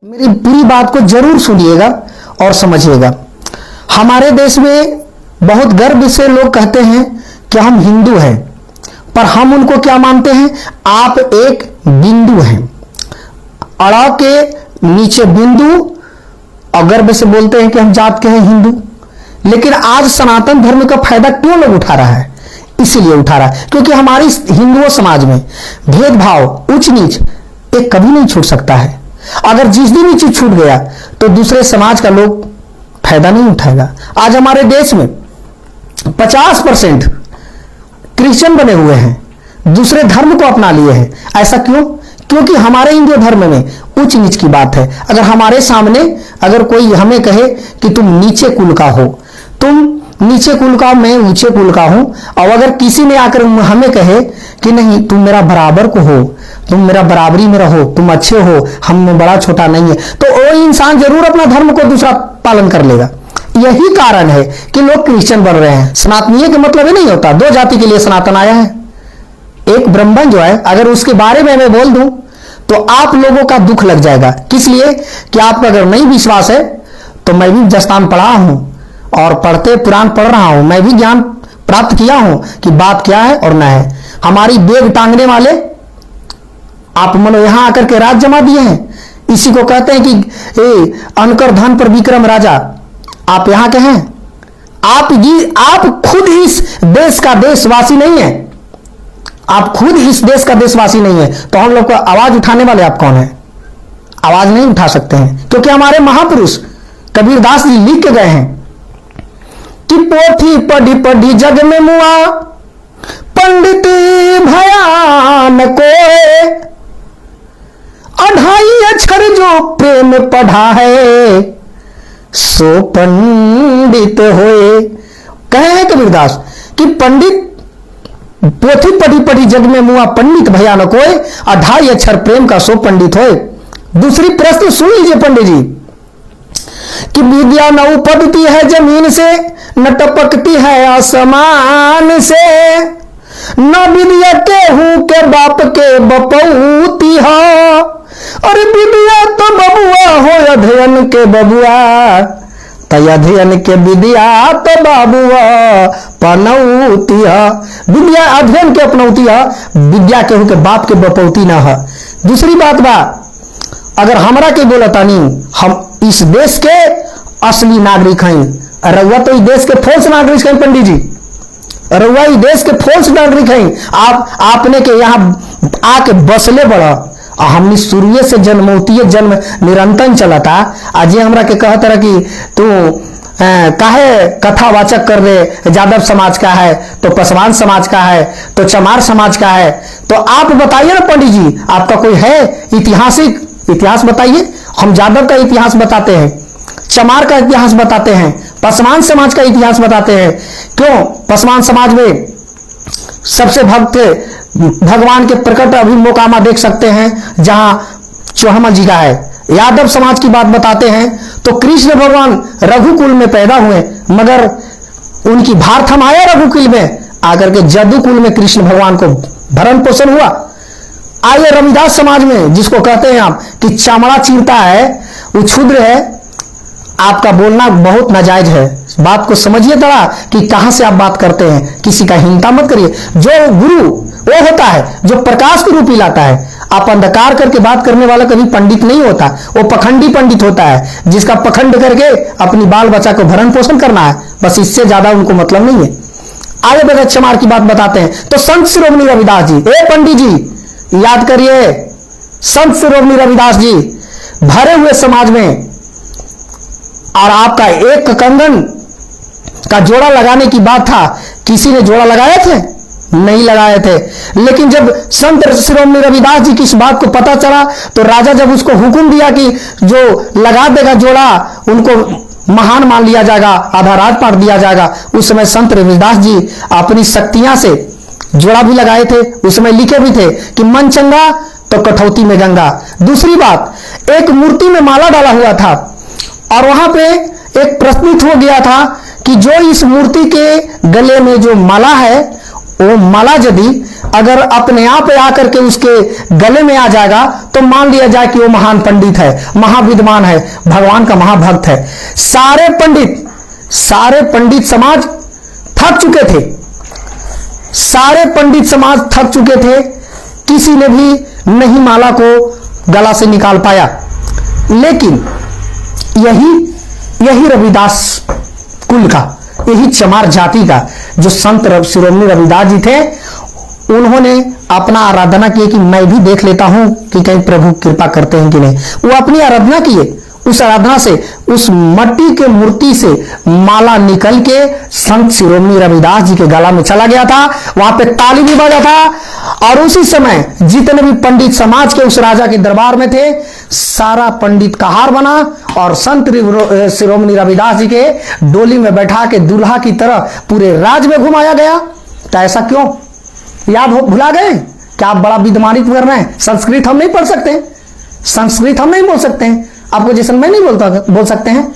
मेरी पूरी बात को जरूर सुनिएगा और समझिएगा। हमारे देश में बहुत गर्व से लोग कहते हैं कि हम हिंदू हैं, पर हम उनको क्या मानते हैं? आप एक बिंदु हैं, अड़ा के नीचे बिंदु, और गर्व से बोलते हैं कि हम जात के हैं हिंदू। लेकिन आज सनातन धर्म का फायदा क्यों लोग उठा रहा है? इसीलिए उठा रहा है क्योंकि हमारी हिंदुओं समाज में भेदभाव, उच्च नीच एक कभी नहीं छूट सकता है। अगर जिस दिन ये चीज छूट गया तो दूसरे समाज का लोग फायदा नहीं उठाएगा। आज हमारे देश में 50% क्रिश्चियन बने हुए हैं, दूसरे धर्म को अपना लिए हैं। ऐसा क्यों? क्योंकि हमारे हिंदू धर्म में उच्च नीच की बात है। अगर हमारे सामने अगर कोई हमें कहे कि तुम नीचे कुल का हो, तुम नीचे कुल का, मैं ऊंचे कुल का हूं, और अगर किसी ने आकर हमें कहे कि नहीं तुम मेरा बराबर को हो, तुम मेरा बराबरी में रहो, तुम अच्छे हो, हम में बड़ा छोटा नहीं है, तो वो इंसान जरूर अपना धर्म को दूसरा पालन कर लेगा। यही कारण है कि लोग क्रिश्चियन बन रहे हैं। सनातनीय का मतलब ही नहीं होता दो जाति के लिए सनातन आया है। एक ब्राह्मण जो है, अगर उसके बारे में मैं बोल दूं तो आप लोगों का दुख लग जाएगा। किस लिए? कि आपको अगर नहीं विश्वास है तो मैं भी दस्तान पढ़ा हूं और पढ़ते पुराण पढ़ रहा हूं, मैं भी ज्ञान प्राप्त किया हूं कि बात क्या है और न है। हमारी बेग टांगने वाले आप मनो यहां आकर के राज जमा दिए हैं। इसी को कहते हैं कि अनकर धन पर विक्रम राजा। आप यहां के हैं, आप खुद इस देश का देशवासी नहीं है, आप खुद इस देश का देशवासी नहीं है, तो हम लोग को आवाज उठाने वाले आप कौन है? आवाज नहीं उठा सकते हैं क्योंकि हमारे महापुरुष कबीरदास जी लिख के गए हैं कि पोथी पढ़ी पढ़ी जग में मुआ, पंडित भयान कोय, अढ़ाई अक्षर जो प्रेम पढ़ा है, सो पंडित होए। कहे हैं कबीरदास कि पंडित पोथी पढ़ी पढ़ी जग में मुआ, पंडित भयान कोय, अढ़ाई अक्षर प्रेम का सो पंडित होए। दूसरी प्रश्न सुन लीजिए पंडित जी कि विद्या न उपजती है जमीन से, न टपकती है आसमान से, न विद्या केहू के बाप के बपौती हो, और विद्या तो बबुआ हो अध्ययन के बबुआ, तय अध्ययन के विद्या तो बाबुआ पनौती है। विद्या अध्ययन के अपनौती है, विद्या केहू के बाप के बपौती न है। दूसरी बात बा, अगर हमरा के बोलतानी हम इस देश के असली नागरिक हैं, रउआ तो इस देश के फॉल्स नागरिक हैं पंडित जी, रउआ इस देश के फॉल्स नागरिक हैं। आपने के यहाँ आके बसले बड़ा, हमने शुरू से जन्मोतीय जन्म निरंतर चलता। आज हमरा के कहत रहा कि तू काहे कथावाचक कर दे, यादव समाज का है तो पासवान समाज का है तो चमार समाज का है, तो आप बताइए ना पंडित जी, आपका कोई है ऐतिहासिक इतिहास बताइए। हम यादव का इतिहास बताते हैं, चमार का इतिहास बताते हैं, पासवान समाज का इतिहास बताते हैं। क्यों? पासवान समाज में सबसे भक्त भगवान के प्रकट अभी मोकामा देख सकते हैं जहां चौहमा जी का है। यादव समाज की बात बताते हैं तो कृष्ण भगवान रघुकुल में पैदा हुए, मगर उनकी भार थमाया रघुकुल में आकर के जदुकुल में कृष्ण भगवान को भरण पोषण हुआ। आइए रविदास समाज में, जिसको कहते हैं आप कि चमड़ा चीरता है वो क्षुद्र है, आपका बोलना बहुत नाजायज है। बात को समझिए जरा कि कहां से आप बात करते हैं, किसी का हिंसा मत करिए। जो गुरु वो होता है जो प्रकाश के रूप ही लाता है। आप अंधकार करके बात करने वाला कभी पंडित नहीं होता, वो पखंडी पंडित होता है, जिसका पखंड करके अपनी बाल बच्चा को भरण पोषण करना है, बस इससे ज्यादा उनको मतलब नहीं है। आगे बढ़े चमार की बात बताते हैं तो संत श्रोमणी रविदास जी, ए पंडित जी याद करिए, संत श्रोमणी रविदास जी भरे हुए समाज में, और आपका एक कंगन का जोड़ा लगाने की बात था, किसी ने जोड़ा लगाए थे? नहीं लगाए थे। लेकिन जब संत श्रोमणी रविदास जी की इस बात को पता चला तो राजा जब उसको हुक्म दिया कि जो लगा देगा जोड़ा उनको महान मान लिया जाएगा, आधा राजपाट दिया जाएगा, उस समय संत रविदास जी अपनी शक्तियां से जोड़ा भी लगाए थे। उस समय लिखे भी थे कि मन चंगा तो कठौती में गंगा। दूसरी बात, एक मूर्ति में माला डाला हुआ था और वहां पे एक प्रश्नित हो गया था कि जो इस मूर्ति के गले में जो माला है वो माला यदि अगर अपने आप आकर के उसके गले में आ जाएगा तो मान लिया जाए कि वो महान पंडित है, महाविद्वान है, भगवान का महाभक्त है। सारे पंडित समाज थक चुके थे, सारे पंडित समाज थक चुके थे, किसी ने भी नहीं माला को गला से निकाल पाया। लेकिन यही रविदास कुल का, यही चमार जाति का जो संत शिरोमणि रविदास जी थे, उन्होंने अपना आराधना किए कि मैं भी देख लेता हूं कि कहीं प्रभु कृपा करते हैं कि नहीं। वो अपनी आराधना किए, उस आराधना से, उस मट्टी के मूर्ति से माला निकल के संत शिरोमणि रविदास जी के गला में चला गया था। वहां पे ताली भी बजा था और उसी समय जितने भी पंडित समाज के उस राजा के दरबार में थे, सारा पंडित का हार बना और संत शिरोमणि रविदास जी के डोली में बैठा के दूल्हा की तरह पूरे राज्य में घुमाया गया। तो ऐसा क्यों? याद हो, भुला गए क्या? आप बड़ा विद्वानित कर रहे हैं। संस्कृत हम नहीं पढ़ सकते, संस्कृत हम नहीं बोल सकते हैं, आपको जैसे मैं नहीं बोल सकते हैं।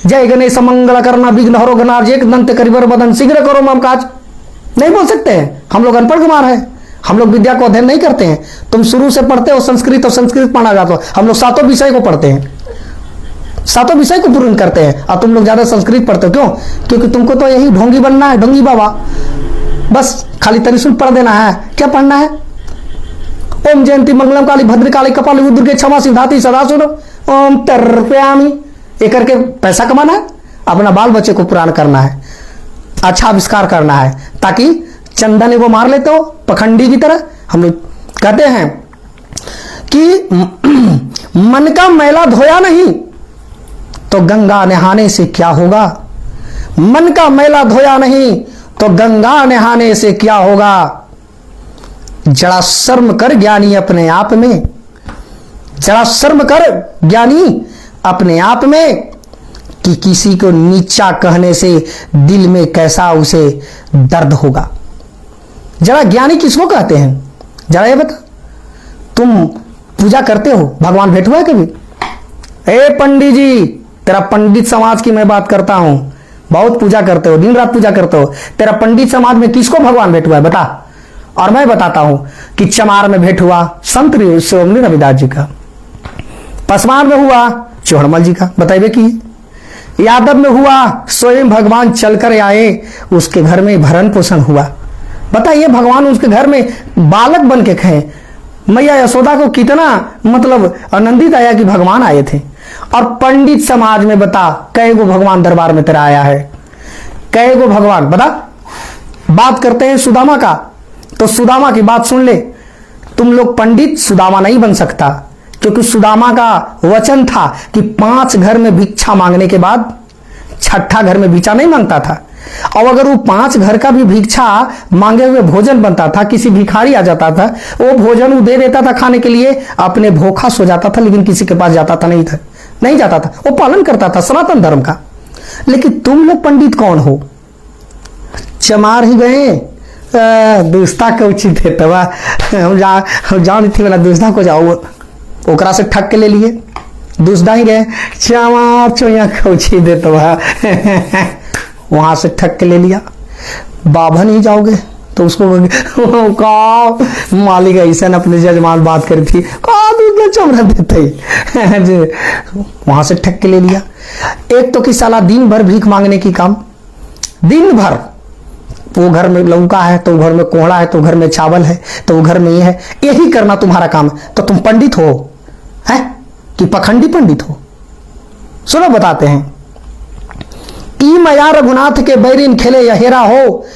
जय गणेश मंगल करना विघ्न हरो गणार्ज एक दंत करिवर बदन शीघ्र करो मम काज, नहीं बोल सकते हैं। हम लोग अनपढ़ कुमार है, हम लोग विद्या को अध्ययन नहीं करते हैं। तुम शुरू से पढ़ते हो संस्कृत और संस्कृत पढ़ा जाता हो, हम लोग सातों विषय को पढ़ते हैं, सातों विषय को पूर्ण करते हैं और तुम लोग ज्यादा संस्कृत पढ़ते हो। क्यों? क्योंकि तुमको तो यही ढोंगी बनना है, ढोंगी बाबा, बस खाली त्रिशूल पढ़ देना है। क्या पढ़ना है? ओम जयंती मंगलम काली भद्र काली कपाली दुर्गे क्षमा सिद्धाती सदा सुनो ओम तर्पयामी। ये करके पैसा कमाना है, अपना बाल बच्चे को पुराण करना है, अच्छा आविष्कार करना है, ताकि चंदन को मार लेते हो पखंडी की तरह। हम लोग कहते हैं कि मन का मैला धोया नहीं तो गंगा नहाने से क्या होगा, मन का मैला धोया नहीं तो गंगा नहाने से क्या होगा। जरा शर्म कर ज्ञानी अपने आप में, जरा शर्म कर ज्ञानी अपने आप में कि किसी को नीचा कहने से दिल में कैसा उसे दर्द होगा। जरा ज्ञानी किसको कहते हैं? जरा ये बता, तुम पूजा करते हो, भगवान भेंट हुआ है कभी? ए पंडित जी, तेरा पंडित समाज की मैं बात करता हूं, बहुत पूजा करते हो, दिन रात पूजा करते हो, तेरा पंडित समाज में किसको भगवान भेंट हुआ है बता। और मैं बताता हूं कि चमार में भेंट हुआ संत शिरोमणि रविदास जी का, पसमार में हुआ चौहड़मल जी का, बताइए कि यादव में हुआ स्वयं भगवान चलकर आए, उसके घर में भरण पोषण हुआ। बताइए, भगवान उसके घर में बालक बन के खाए। मैया यशोदा को कितना मतलब आनंदित आया कि भगवान आए थे। और पंडित समाज में बता कई गो भगवान दरबार में तेरा आया है, कई गो भगवान बता। बात करते हैं सुदामा का, तो सुदामा की बात सुन ले। तुम लोग पंडित सुदामा नहीं बन सकता, क्योंकि सुदामा का वचन था कि 5 घर में भिक्षा मांगने के बाद छठा घर में भिक्षा नहीं मांगता था। और अगर वो 5 घर का भी भिक्षा मांगे हुए भोजन बनता था, किसी भिखारी आ जाता था, वो भोजन वो दे देता था खाने के लिए, अपने भूखा सो जाता था, लेकिन किसी के पास जाता था नहीं जाता था, वो पालन करता था सनातन धर्म का। लेकिन तुम लोग पंडित कौन हो? चमार ही गए दोस्ता के उचित है तबा हम जान थी वाला दोस्ता को जाओ, ओकरा से ठग के ले लिए, दूसरा ही गए चमार चोया उचित है तबा वहां से ठग के ले लिया। बाभन ही जाओगे तो उसको का मालिक ऐसा अपने जजमान बात करी थी, चमरा देते वहां से ठग के ले लिया। एक तो कि साला दिन भर भीख मांगने की काम, दिन भर, वो घर में लौका है तो घर में कोहड़ा है तो घर में चावल है तो वो घर में ये है, यही करना तुम्हारा काम है। तो तुम पंडित हो है कि पखंडी पंडित हो? सुनो बताते हैं। ई मया रघुनाथ के बैरिन खेले या हेरा हो,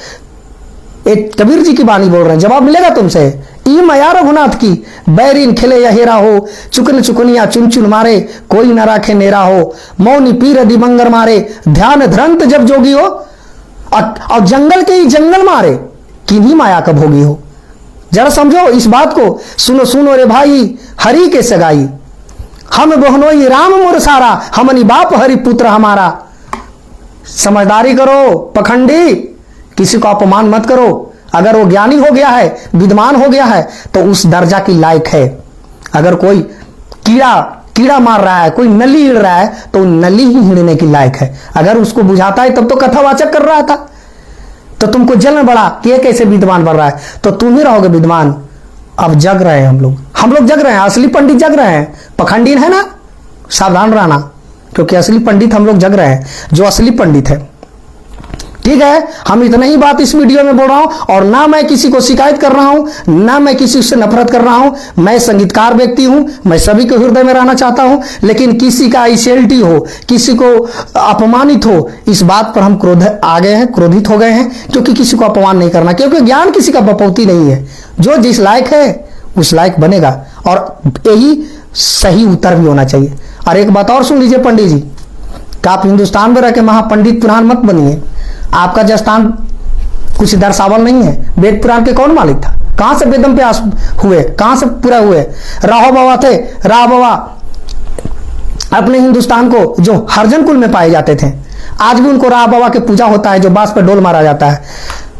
एक कबीर जी की बानी बोल रहे हैं, जवाब मिलेगा तुमसे। ई मया रघुनाथ की बैरिन खेले या हेरा हो, चुकन चुकनिया चुन चुन मारे, कोई न राखे नेरा हो, मौनी पीर दिमंगर मारे, ध्यान धरंत जब जोगी हो, और जंगल के ही जंगल मारे, किन्हीं माया का भोगी हो। जरा समझो इस बात को, सुनो सुनो रे भाई, हरि के सगाई हम बहनोई राम मोर सारा, हमनी बाप हरि पुत्र हमारा। समझदारी करो पखंडी, किसी को अपमान मत करो। अगर वो ज्ञानी हो गया है, विद्वान हो गया है, तो उस दर्जा की लायक है। अगर कोई कीड़ा मार रहा है, कोई नली हिड़ रहा है, तो नली ही हिड़ने की लायक है। अगर उसको बुझाता है तब तो कथावाचक कर रहा था। तो तुमको जल में बढ़ा कि ये कैसे विद्वान बन रहा है, तो तुम ही रहोगे विद्वान। अब जग रहे हैं हम लोग जग रहे हैं, असली पंडित जग रहे हैं। पखंडीन है ना, सावधान रहना, क्योंकि असली पंडित हम लोग जग रहे हैं, जो असली पंडित है। ठीक है, हम इतना ही बात इस वीडियो में बोल रहा हूं, और ना मैं किसी को शिकायत कर रहा हूं, ना मैं किसी से नफरत कर रहा हूं। मैं संगीतकार व्यक्ति हूं, मैं सभी के हृदय में रहना चाहता हूं, लेकिन किसी का इंसल्टी हो, किसी को अपमानित हो, इस बात पर हम क्रोधित हो गए हैं, क्योंकि किसी को अपमान नहीं करना, क्योंकि ज्ञान किसी का बपौती नहीं है। जो जिस लायक है उस लायक बनेगा, और यही सही उत्तर भी होना चाहिए। और एक बात और सुन लीजिए पंडित जी, कि आप हिंदुस्तान में रह के महापंडित पुराण मत बनिए। आपका जस्तान कुछ दर्शावल नहीं है। वेद पुराण के कौन मालिक था? कहां से वेदम पे हुए, कहां से पूरा हुए? राहो बाबा थे। राह बाबा अपने हिंदुस्तान को जो हरिजन कुल में पाए जाते थे, आज भी उनको राह बाबा की पूजा होता है, जो बांस पर डोल मारा जाता है।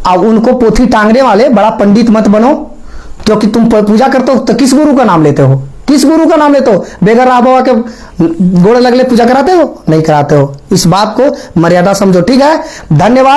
अब उनको पोथी टांगने वाले बड़ा पंडित मत बनो, क्योंकि तुम पूजा करते हो तो किस गुरु का नाम लेते हो? किस गुरु का नाम लेते हो? बेगर राह बाबा के गोड़े लगले पूजा कराते हो? नहीं कराते हो। इस बात को मर्यादा समझो। ठीक है, धन्यवाद।